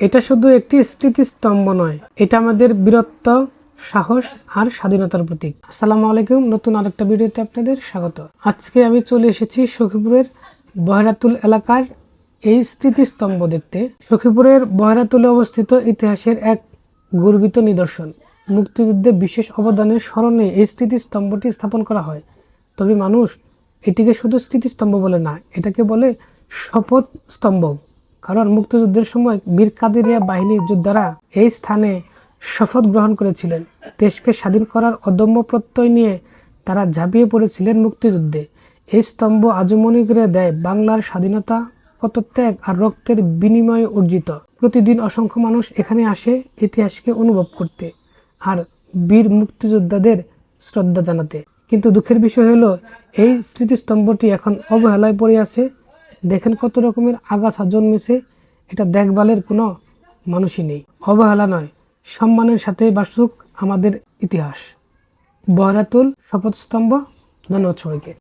এটা শুধু একটি স্মৃতিস্তম্ভ নয়, এটা আমাদের বীরত্ব, সাহস আর স্বাধীনতার প্রতীক। আসসালামু আলাইকুম, নতুন আরেকটা ভিডিওতে আপনাদের স্বাগত। আজকে আমি চলে এসেছি সখীপুরের বহেরাতুল এলাকার এই স্মৃতিস্তম্ভ দেখতে। সখীপুরের বহেরাতুলে অবস্থিত ইতিহাসের এক গর্বিত নিদর্শন। মুক্তিযুদ্ধে বিশেষ অবদানের স্মরণে এই স্মৃতিস্তম্ভটি স্থাপন করা হয়। তবে মানুষ এটিকে শুধু স্মৃতিস্তম্ভ বলে না, এটাকে বলে শপথ স্তম্ভ। কারণ মুক্তিযুদ্ধের সময় বীর কাদেরিয়া বাহিনীর যোদ্ধারা এই স্থানে শপথ গ্রহণ করেছিলেন। দেশকে স্বাধীন করার অদম্য প্রত্যয় নিয়ে তারা ঝাঁপিয়ে পড়েছিলেন মুক্তিযুদ্ধে। এই স্তম্ভ আজও মনে করে দেয় বাংলার স্বাধীনতা কত ত্যাগ আর রক্তের বিনিময়ে অর্জিত। প্রতিদিন অসংখ্য মানুষ এখানে আসে ইতিহাসকে অনুভব করতে আর বীর মুক্তিযোদ্ধাদের শ্রদ্ধা জানাতে। কিন্তু দুঃখের বিষয় হলো, এই স্মৃতিস্তম্ভটি এখন অবহেলায় পড়ে আছে। দেখেন কত রকমের আগাছা জন্মেছে, এটা দেখভালের কোনো মানুষই নেই। অবহেলা নয়, সম্মানের সাথে বাসুক আমাদের ইতিহাস। বহেরাতুল শপথ স্তম্ভ। ধন্যবাদ সবাইকে।